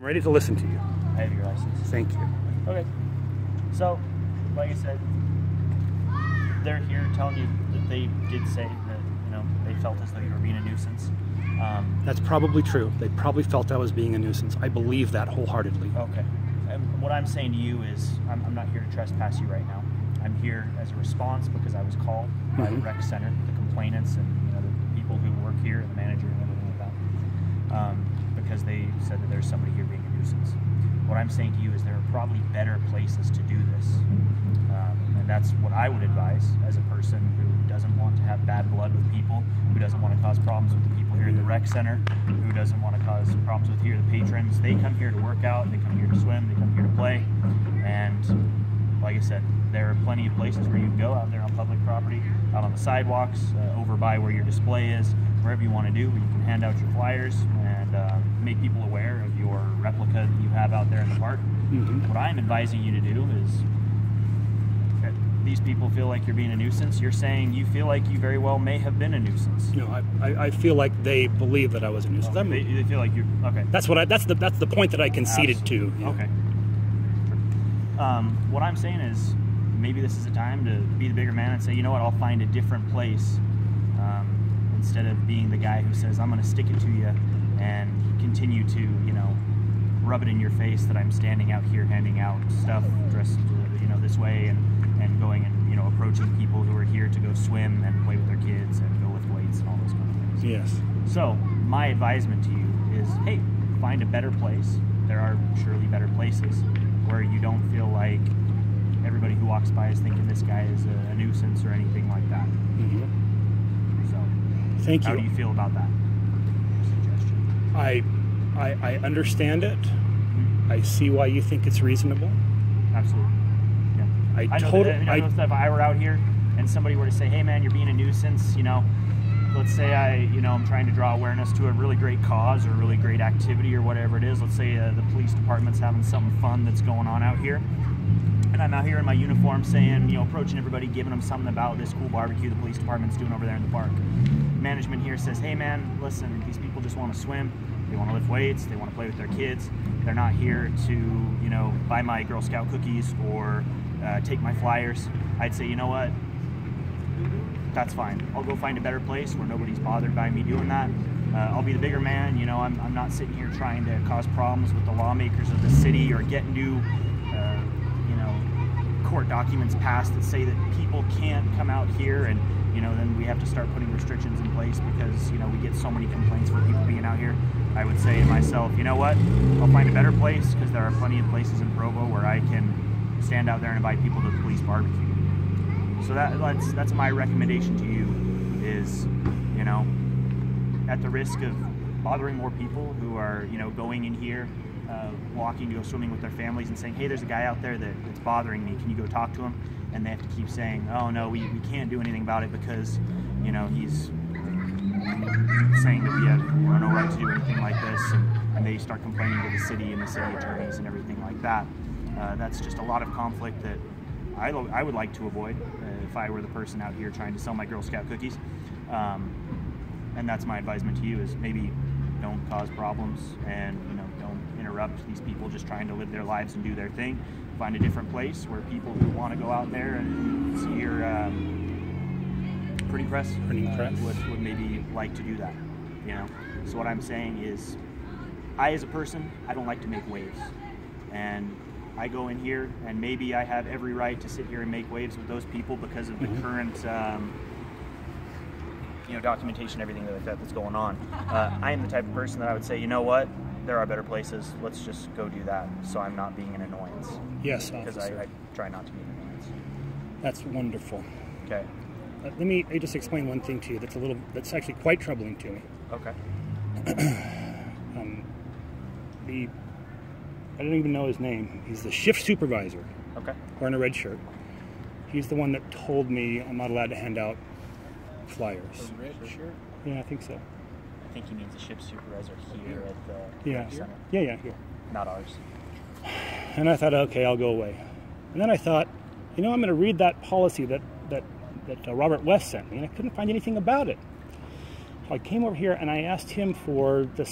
I'm ready to listen to you. I have your license. Thank you. Okay. So, like I said, they're here telling you that they did say that, they felt as though you were being a nuisance. That's probably true. They probably felt I was being a nuisance. I believe that wholeheartedly. Okay. And what I'm saying to you is I'm not here to trespass you right now. I'm here as a response because I was called by the rec center, the complainants and the people who work here, the manager and everything like that, because they said that there's somebody here being a nuisance. What I'm saying to you is there are probably better places to do this. And that's what I would advise as a person who doesn't want to have bad blood with people, who doesn't want to cause problems with the people here at the rec center, who doesn't want to cause problems with here the patrons. They come here to work out, they come here to swim, they come here to play, and like I said, there are plenty of places where you can go out there on public property, out on the sidewalks, over by where your display is, wherever you want to do. You can hand out your flyers and make people aware of your replica that you have out there in the park. What I'm advising you to do is, these people feel like you're being a nuisance. You're saying you feel like you very well may have been a nuisance. No, I feel like they believe that I was a nuisance. Oh, they feel like you. Okay. That's the point that I conceded to. Yeah. Okay. What I'm saying is, maybe this is a time to be the bigger man and say, you know what, I'll find a different place, instead of being the guy who says I'm going to stick it to you and continue to rub it in your face that I'm standing out here handing out stuff dressed this way and going and approaching people who are here to go swim and play with their kids and go lift weights and all those kind of things. Yes. So my advisement to you is, hey, find a better place. There are surely better places where you don't feel like everybody who walks by is thinking this guy is a nuisance or anything like that. So thank you. How do you feel about that suggestion? I understand it. I see why you think it's reasonable. Absolutely. I know that if I were out here and somebody were to say, hey man, you're being a nuisance, let's say I'm trying to draw awareness to a really great cause or a really great activity or whatever it is. Let's say the police department's having something fun that's going on out here. And I'm out here in my uniform saying, approaching everybody, giving them something about this cool barbecue the police department's doing over there in the park. Management here says, hey man, listen, these people just want to swim. They want to lift weights. They want to play with their kids. They're not here to, buy my Girl Scout cookies or take my flyers. I'd say, you know what? That's fine. I'll go find a better place where nobody's bothered by me doing that. I'll be the bigger man. I'm not sitting here trying to cause problems with the lawmakers of the city or get new, court documents passed that say that people can't come out here and, then we have to start putting restrictions in place because, we get so many complaints for people being out here. I would say to myself, you know what? I'll find a better place because there are plenty of places in Provo where I can stand out there and invite people to the police barbecue. So that's my recommendation to you is, at the risk of bothering more people who are, going in here, walking to go swimming with their families and saying, hey, there's a guy out there that's bothering me. Can you go talk to him? And they have to keep saying, oh no, we can't do anything about it because, he's saying that we have no right to do anything like this. And they start complaining to the city and the city attorneys and everything like that. That's just a lot of conflict that I would like to avoid if I were the person out here trying to sell my Girl Scout cookies. And that's my advisement to you is maybe don't cause problems and don't interrupt these people just trying to live their lives and do their thing. Find a different place where people who want to go out there and see your printing press would maybe like to do that. So what I'm saying is, I as a person, I don't like to make waves. And I go in here and maybe I have every right to sit here and make waves with those people because of the current documentation, everything that's going on. I am the type of person that I would say, you know what, there are better places, let's just go do that so I'm not being an annoyance. Yes, because I try not to be an annoyance. That's wonderful. Okay. Let me just explain one thing to you that's actually quite troubling to me. Okay. I don't even know his name. He's the shift supervisor. Okay. Wearing a red shirt. He's the one that told me I'm not allowed to hand out flyers. The red shirt? Yeah, I think so. I think he means the shift supervisor here at the center. Yeah, here. Not ours. And I thought, okay, I'll go away. And then I thought, I'm going to read that policy that Robert West sent me, and I couldn't find anything about it. I came over here and I asked him for the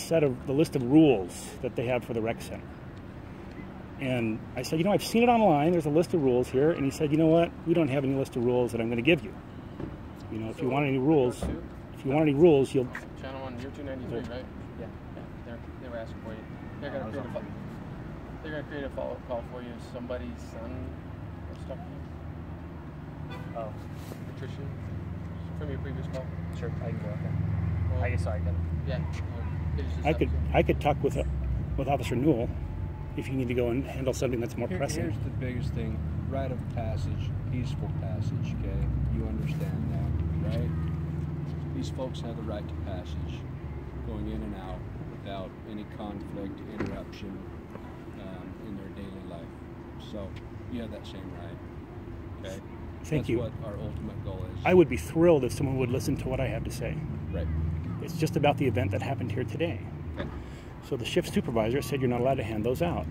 list of rules that they have for the rec center. And I said, you know, I've seen it online. There's a list of rules here. And he said, you know what? We don't have any list of rules that I'm going to give you. You know, if you want any rules, you'll. Channel 1, you're 293, right? Yeah. They were asking for you. They're gonna create a follow-up call for you. Somebody's son was talking to you. Oh. Patricia, from your previous call. Sure, I can go. Okay. Well, I sorry, Kevin. Yeah. I could talk with Officer Newell if you need to go and handle something that's more pressing. Here's the biggest thing: rite of passage, peaceful passage. Okay, you understand that, right? These folks have the right to passage, going in and out without any conflict, interruption in their daily life. So you have that same right. Okay. Thank you. That's what our ultimate goal is. I would be thrilled if someone would listen to what I have to say. Right. It's just about the event that happened here today. Okay. So the shift supervisor said you're not allowed to hand those out.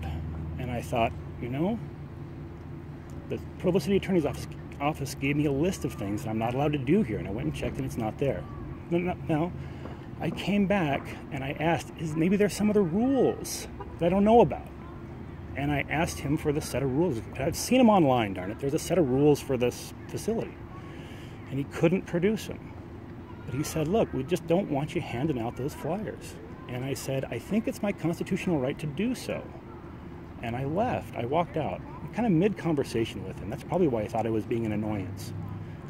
And I thought, you know, the Provo City Attorney's office gave me a list of things that I'm not allowed to do here. And I went and checked and it's not there. No, I came back and I asked, maybe there's some other rules that I don't know about. And I asked him for the set of rules. I've seen them online, darn it. There's a set of rules for this facility. And he couldn't produce them. But he said, look, we just don't want you handing out those flyers. And I said, I think it's my constitutional right to do so. And I left. I walked out. Kind of mid-conversation with him. That's probably why I thought I was being an annoyance.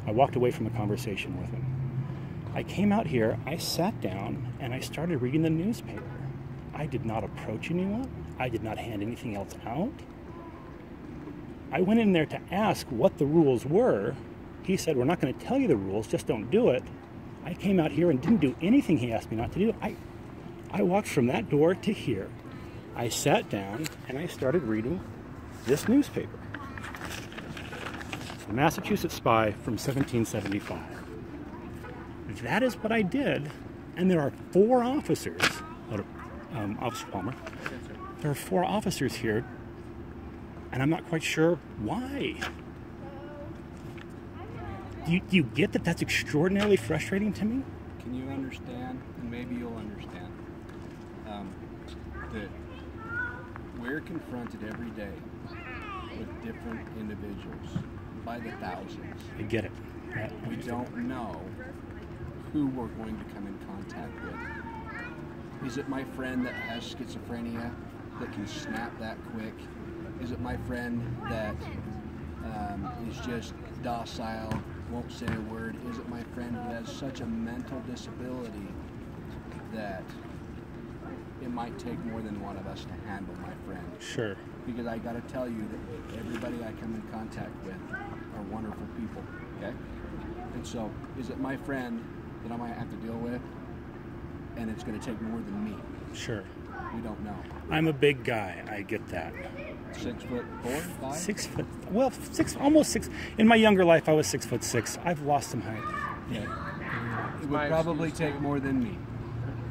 I walked away from a conversation with him. I came out here, I sat down, and I started reading the newspaper. I did not approach anyone. I did not hand anything else out. I went in there to ask what the rules were. He said, we're not going to tell you the rules, just don't do it. I came out here and didn't do anything he asked me not to do. I walked from that door to here. I sat down and I started reading this newspaper. It's the Massachusetts Spy from 1775. That is what I did. And there are 4 officers, Officer Palmer, there are 4 officers here, and I'm not quite sure why. Do you get that that's extraordinarily frustrating to me? Can you understand, and maybe you'll understand, that we're confronted every day with different individuals by the thousands. I get it. We don't know who we're going to come in contact with. Is it my friend that has schizophrenia that can snap that quick? Is it my friend that is just docile, won't say a word? Is it my friend who has such a mental disability that it might take more than one of us to handle my friend? Sure. Because I got to tell you that everybody I come in contact with are wonderful people, okay? And so, is it my friend that I might have to deal with, and it's going to take more than me? Sure. We don't know. I'm a big guy. I get that. 6'4", 5? 6 foot. Well, almost 6. In my younger life, I was 6'6". I've lost some height. Yeah. It would probably take more than me.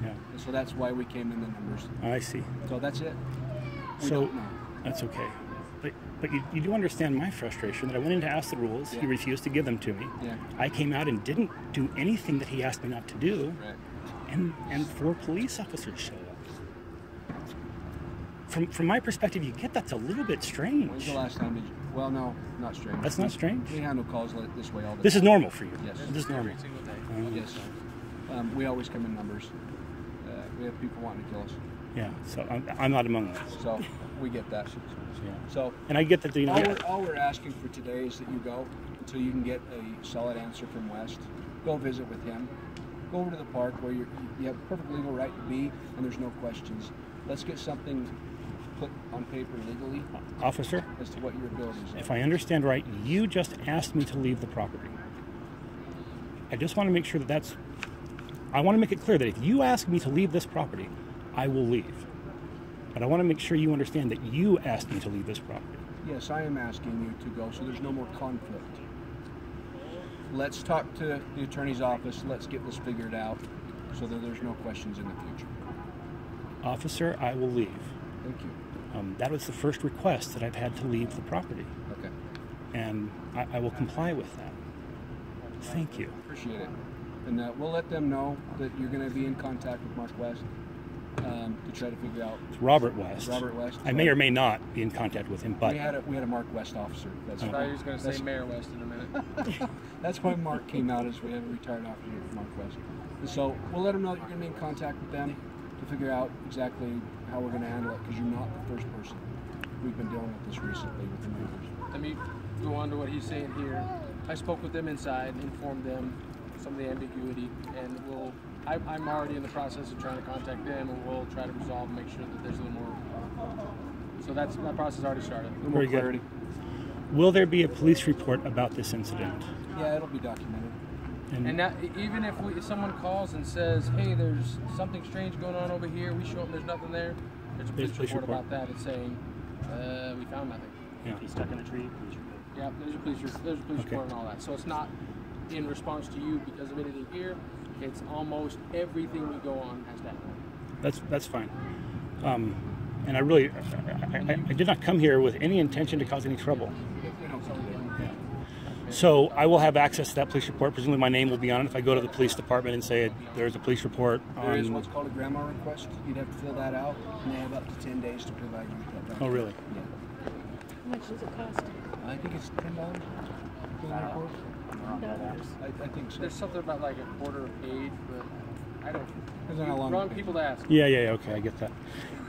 Yeah. So that's why we came in the numbers. I see. So that's it. We So don't know. that's okay. But you do understand my frustration that I went in to ask the rules. Yeah. He refused to give them to me. Yeah. I came out and didn't do anything that he asked me not to do. Right. And 4 police officers showed up. From my perspective, you get that's a little bit strange. When's the last time did you... Well, no, not strange. That's not strange? We handle calls this way all the time. This is normal for you? Yes. This is normal. Yes. We always come in numbers. We have people wanting to kill us. Yeah, so I'm not among those. So we get that. Yeah. So, and I get that, you know, all we're asking for today is that you go until you can get a solid answer from West. Go visit with him. Go over to the park where you have a perfect legal right to be, and there's no questions. Let's get something put on paper legally, officer, as to what your abilities are. If I understand right, you just asked me to leave the property. I just want to make sure that I want to make it clear that if you ask me to leave this property, I will leave. But I want to make sure you understand that you asked me to leave this property. Yes, I am asking you to go, so there's no more conflict. Let's talk to the attorney's office. Let's get this figured out so that there's no questions in the future. Officer, I will leave. Thank you. That was the first request that I've had to leave the property. Okay. And I will comply with that. Thank you. Appreciate it. And we'll let them know that you're going to be in contact with Mark West to try to figure out. It's Robert West. Robert West. I may or may not be in contact with him, but we had a Mark West officer. That's I thought he was going to say Mayor West in a minute. That's why Mark came out, as we have a retired officer, Mark West. And so we'll let them know that you're going to be in contact with them to figure out exactly how we're going to handle it, because you're not the first person. We've been dealing with this recently with the neighbors. Let me go on to what he's saying here. I spoke with them inside, informed them some of the ambiguity, and I'm already in the process of trying to contact them, and we'll try to resolve and make sure that there's a little more. So that process already started. very good. Will there be a police report about this incident? Yeah, it'll be documented. And that, even if someone calls and says, hey, there's something strange going on over here, we show them there's nothing there, there's a police report about that. It's saying, we found nothing. Yeah. If he's stuck in a tree, police report. Yeah, there's a police report and all that. So it's not in response to you because of anything here. It's almost everything we go on has to happen. That's fine. And I really, I did not come here with any intention to cause any trouble. So I will have access to that police report. Presumably my name will be on it if I go to the police department and say there's a police report on... There is what's called a grandma request. You'd have to fill that out, and they have up to 10 days to provide you with that document. Oh, really? Yeah. How much does it cost? I think it's $10 for the report. I think so. There's something about like a quarter a page, but I don't. Depends on how long Wrong it takes. people to ask. Yeah, okay, I get that.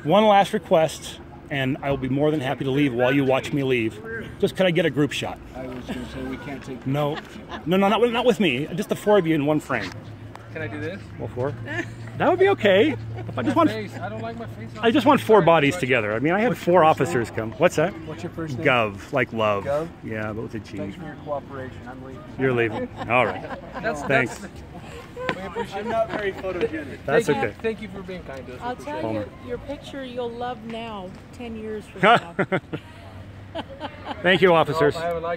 One last request, and I will be more than happy to leave while you watch me leave. Just could I get a group shot? I was going to say we can't take... No, not with me. Just the four of you in one frame. Can I do this? Well, four? That would be okay. I just want... Face. I don't like my face. I just want four bodies together. I mean, I had four officers come. What's that? What's your first name? Gov, like love. Gov? Yeah, but with a G. Thanks for your cooperation. I'm leaving. You're leaving. All right. Thanks. I'm not very photogenic. That's okay. Thank you for being kind to us. I'll Appreciate tell it. you, your picture you'll love now, 10 years from now. Thank you, officers. I would like